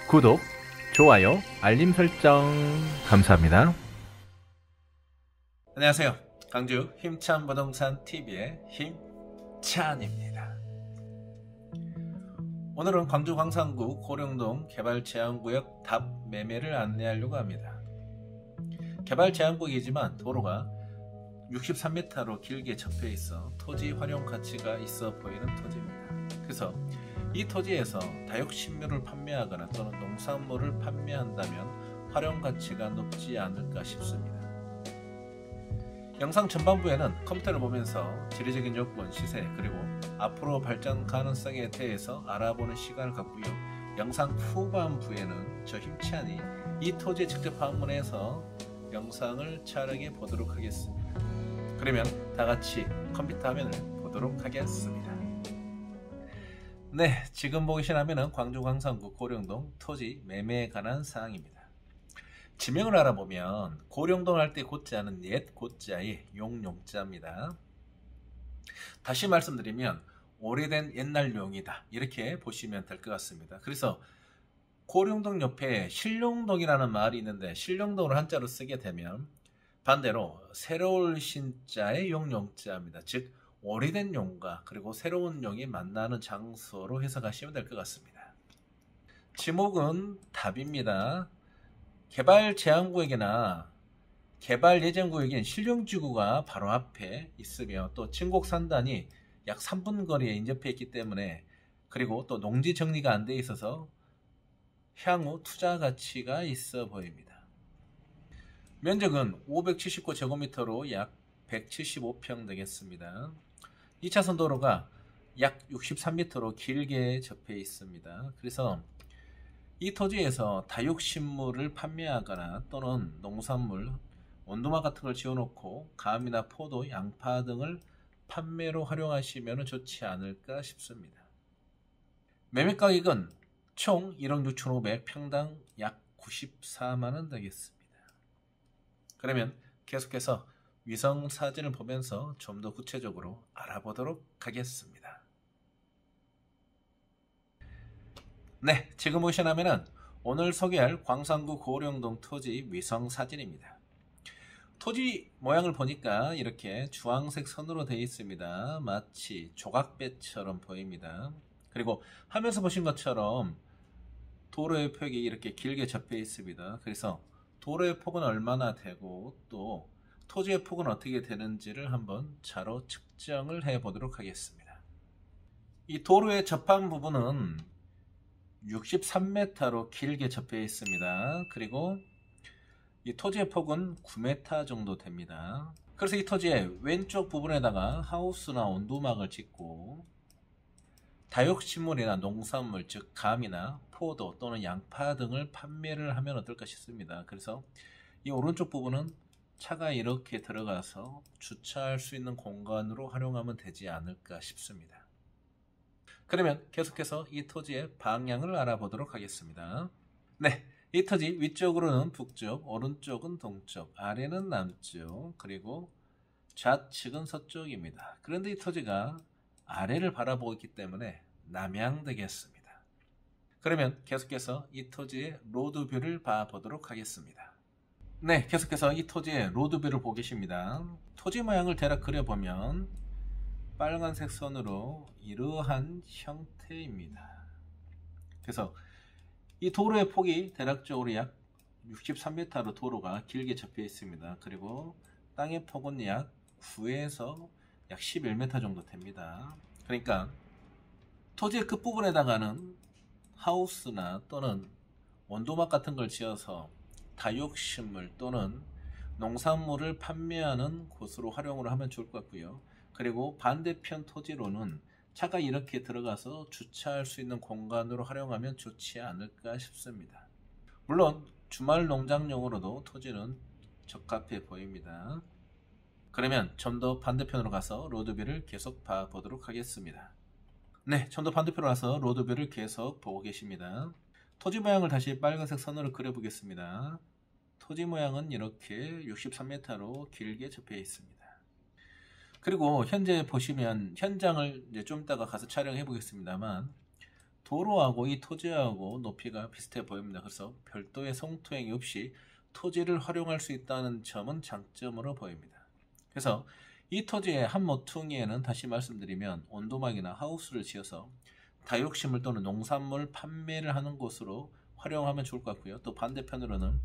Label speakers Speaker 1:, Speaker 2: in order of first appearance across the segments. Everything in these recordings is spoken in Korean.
Speaker 1: 구독, 좋아요, 알림 설정 감사합니다.
Speaker 2: 안녕하세요. 광주 힘찬 부동산 TV의 힘찬입니다. 오늘은 광주 광산구 고령동 개발제한구역 답 매매를 안내하려고 합니다. 개발제한구역이지만 도로가 63m로 길게 접해 있어 토지 활용 가치가 있어 보이는 토지입니다. 그래서 이 토지에서 다육식물을 판매하거나 또는 농산물을 판매한다면 활용 가치가 높지 않을까 싶습니다. 영상 전반부에는 컴퓨터를 보면서 지리적인 조건, 시세, 그리고 앞으로 발전 가능성에 대해서 알아보는 시간을 갖고요. 영상 후반부에는 저 힘찬이 이 토지에 직접 방문해서 영상을 촬영해 보도록 하겠습니다. 그러면 다같이 컴퓨터 화면을 보도록 하겠습니다. 네, 지금 보고 계신 화면은 광주 광산구 고령동 토지 매매에 관한 사항입니다. 지명을 알아보면 고령동 할 때 고자는 옛 고자의 용자입니다. 다시 말씀드리면 오래된 옛날 용이다, 이렇게 보시면 될 것 같습니다. 그래서 고령동 옆에 신룡동이라는 마을이 있는데 신룡동을 한자로 쓰게 되면 반대로 새로울 신자의 용자입니다. 즉 오래된 용과 그리고 새로운 용이 만나는 장소로 해석하시면 될 것 같습니다. 지목은 답입니다. 개발 제한구역이나 개발 예정구역인 신룡지구가 바로 앞에 있으며 또 진곡산단이 약 3분 거리에 인접해 있기 때문에, 그리고 또 농지 정리가 안 돼 있어서 향후 투자 가치가 있어 보입니다. 면적은 579제곱미터로 약 175평 되겠습니다. 2차선 도로가 약 63m로 길게 접해 있습니다. 그래서 이 토지에서 다육식물을 판매하거나 또는 농산물, 원두막 같은 걸 지어놓고 감이나 포도, 양파 등을 판매로 활용하시면 좋지 않을까 싶습니다. 매매 가격은 총 1억 6,500, 평당 약 94만원 되겠습니다. 그러면 계속해서 위성 사진을 보면서 좀 더 구체적으로 알아보도록 하겠습니다. 네, 지금 보시는 화면은 오늘 소개할 광산구 고령동 토지 위성 사진입니다. 토지 모양을 보니까 이렇게 주황색 선으로 되어 있습니다. 마치 조각배처럼 보입니다. 그리고 화면에서 보신 것처럼 도로의 폭이 이렇게 길게 접해 있습니다. 그래서 도로의 폭은 얼마나 되고 또 토지의 폭은 어떻게 되는지를 한번 차로 측정을 해 보도록 하겠습니다. 이 도로의 접한 부분은 63m로 길게 접해 있습니다. 그리고 이 토지의 폭은 9m 정도 됩니다. 그래서 이 토지의 왼쪽 부분에다가 하우스나 온두막을 짓고 다육식물이나 농산물, 즉 감이나 포도 또는 양파 등을 판매를 하면 어떨까 싶습니다. 그래서 이 오른쪽 부분은 차가 이렇게 들어가서 주차할 수 있는 공간으로 활용하면 되지 않을까 싶습니다. 그러면 계속해서 이 토지의 방향을 알아보도록 하겠습니다. 네, 이 토지 위쪽으로는 북쪽, 오른쪽은 동쪽, 아래는 남쪽, 그리고 좌측은 서쪽입니다. 그런데 이 토지가 아래를 바라보고 있기 때문에 남향 되겠습니다. 그러면 계속해서 이 토지의 로드뷰를 봐보도록 하겠습니다. 네, 계속해서 이 토지의 로드뷰를 보고 계십니다. 토지 모양을 대략 그려보면 빨간색 선으로 이러한 형태입니다. 그래서 이 도로의 폭이 대략적으로 약 63m로 도로가 길게 접해 있습니다. 그리고 땅의 폭은 약 9에서 약 11m 정도 됩니다. 그러니까 토지의 끝부분에다가는 하우스나 또는 원두막 같은 걸 지어서 다육식물 또는 농산물을 판매하는 곳으로 활용을 하면 좋을 것 같고요. 그리고 반대편 토지로는 차가 이렇게 들어가서 주차할 수 있는 공간으로 활용하면 좋지 않을까 싶습니다. 물론 주말 농장용으로도 토지는 적합해 보입니다. 그러면 좀 더 반대편으로 가서 로드뷰를 계속 봐보도록 하겠습니다. 네, 좀 더 반대편으로 가서 로드뷰를 계속 보고 계십니다. 토지 모양을 다시 빨간색 선으로 그려보겠습니다. 토지 모양은 이렇게 63m로 길게 접해 있습니다. 그리고 현재 보시면 현장을 이제 좀 이따가 가서 촬영해 보겠습니다만 도로하고 이 토지하고 높이가 비슷해 보입니다. 그래서 별도의 성토행위 없이 토지를 활용할 수 있다는 점은 장점으로 보입니다. 그래서 이 토지의 한 모퉁이에는 다시 말씀드리면 온도막이나 하우스를 지어서 다육식물 또는 농산물 판매를 하는 곳으로 활용하면 좋을 것 같고요. 또 반대편으로는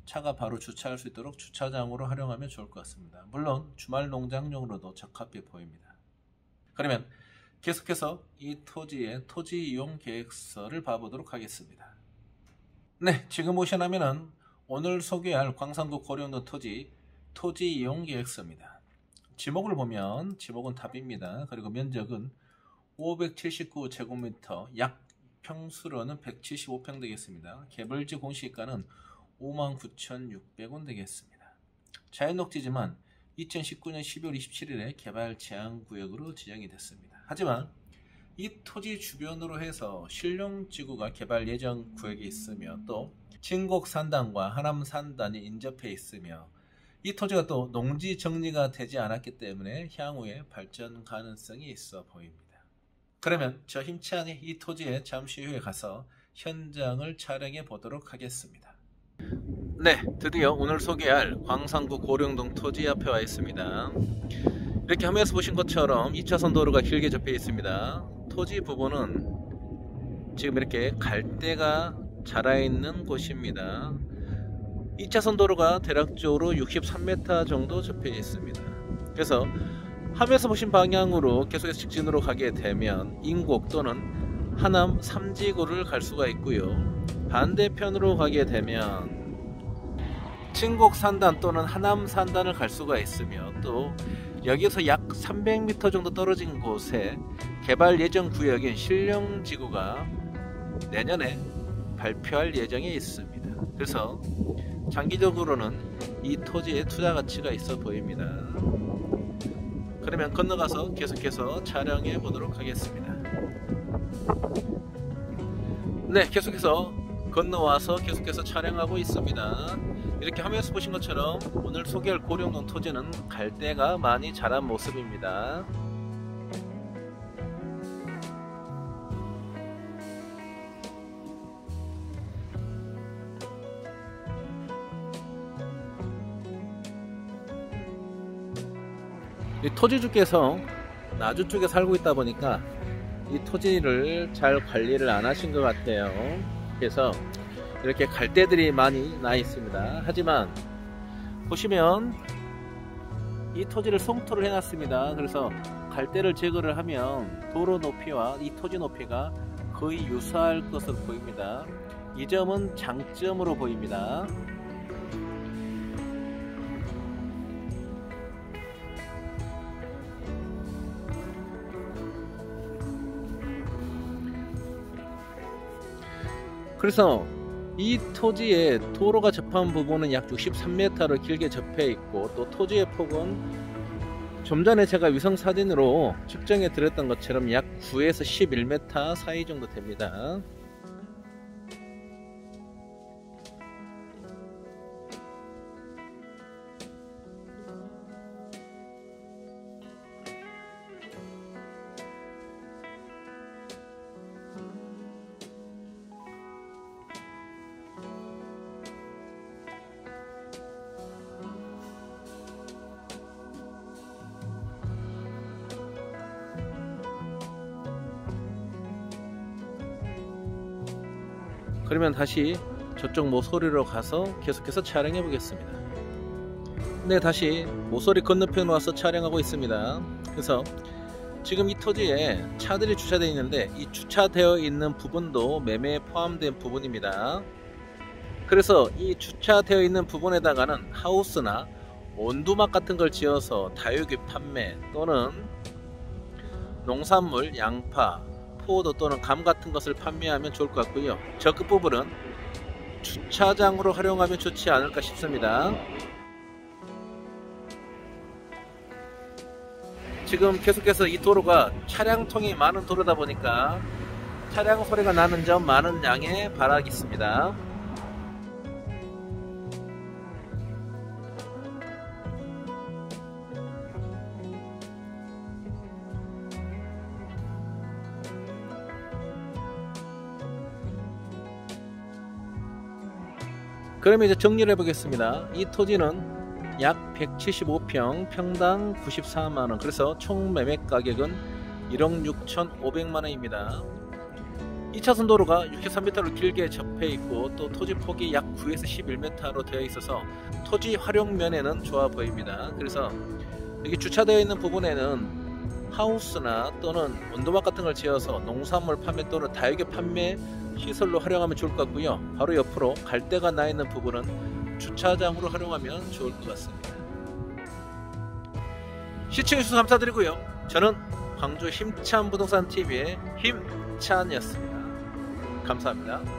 Speaker 2: 차가 바로 주차할 수 있도록 주차장으로 활용하면 좋을 것 같습니다. 물론 주말 농장용으로도 적합해 보입니다. 그러면 계속해서 이 토지의 토지 이용 계획서를 봐보도록 하겠습니다. 네, 지금 오시나면은 오늘 소개할 광산구 고령도 토지 이용 계획서입니다. 지목을 보면 지목은 답입니다. 그리고 면적은 579제곱미터, 약 평수로는 175평 되겠습니다. 개발지 공시가는 59,600원 되겠습니다. 자연녹지지만 2019년 12월 27일에 개발 제한구역으로 지정이 됐습니다. 하지만 이 토지 주변으로 해서 신룡지구가 개발 예정 구역이 있으며 또 진곡산단과 하남산단이 인접해 있으며 이 토지가 또 농지 정리가 되지 않았기 때문에 향후에 발전 가능성이 있어 보입니다. 그러면 저 힘찬이 이 토지에 잠시 후에 가서 현장을 촬영해 보도록 하겠습니다. 네, 드디어 오늘 소개할 광산구 고령동 토지 앞에 와 있습니다. 이렇게 화면에서 보신 것처럼 2차선 도로가 길게 접해 있습니다. 토지 부분은 지금 이렇게 갈대가 자라 있는 곳입니다. 2차선 도로가 대략적으로 63m 정도 접해 있습니다. 그래서 화면에서 보신 방향으로 계속해서 직진으로 가게 되면 인곡 또는 하남 3지구를 갈 수가 있고요. 반대편으로 가게 되면 진곡산단 또는 하남산단을 갈 수가 있으며 또 여기서 약 300m 정도 떨어진 곳에 개발 예정 구역인 신룡지구가 내년에 발표할 예정이 있습니다. 그래서 장기적으로는 이 토지에 투자 가치가 있어 보입니다. 그러면 건너가서 계속해서 촬영해 보도록 하겠습니다. 네, 계속해서 건너와서 계속해서 촬영하고 있습니다. 이렇게 화면에서 보신 것처럼 오늘 소개할 고령동 토지는 갈대가 많이 자란 모습입니다. 이 토지주께서 나주 쪽에 살고 있다 보니까 이 토지를 잘 관리를 안 하신 것 같아요. 그래서 이렇게 갈대들이 많이 나 있습니다. 하지만 보시면 이 토지를 송토를 해놨습니다. 그래서 갈대를 제거를 하면 도로 높이와 이 토지 높이가 거의 유사할 것으로 보입니다. 이 점은 장점으로 보입니다. 그래서 이 토지에 도로가 접한 부분은 약 63m로 길게 접해 있고 또 토지의 폭은 좀 전에 제가 위성사진으로 측정해 드렸던 것처럼 약 9에서 11m 사이 정도 됩니다. 그러면 다시 저쪽 모서리로 가서 계속해서 촬영해 보겠습니다. 네, 다시 모서리 건너편으로 와서 촬영하고 있습니다. 그래서 지금 이 토지에 차들이 주차되어 있는데 이 주차되어 있는 부분도 매매에 포함된 부분입니다. 그래서 이 주차되어 있는 부분에다가는 하우스나 온두막 같은 걸 지어서 다육이 판매 또는 농산물, 양파, 포도 또는 감 같은 것을 판매하면 좋을 것 같고요. 저 끝부분은 주차장으로 활용하면 좋지 않을까 싶습니다. 지금 계속해서 이 도로가 차량통이 많은 도로다 보니까 차량 소리가 나는 점 많은 양해 바라겠습니다. 그러면 이제 정리를 해보겠습니다. 이 토지는 약 175평, 평당 94만원. 그래서 총 매매 가격은 1억 6,500만원입니다. 2차선 도로가 63m로 길게 접해 있고 또 토지 폭이 약 9에서 11m로 되어 있어서 토지 활용 면에는 좋아 보입니다. 그래서 여기 주차되어 있는 부분에는 하우스나 또는 원두막 같은 걸 지어서 농산물 판매 또는 다육이 판매 시설로 활용하면 좋을 것 같고요. 바로 옆으로 갈대가 나 있는 부분은 주차장으로 활용하면 좋을 것 같습니다. 시청해주셔서 감사드리고요. 저는 광주 힘찬 부동산 TV의 힘찬이었습니다. 감사합니다.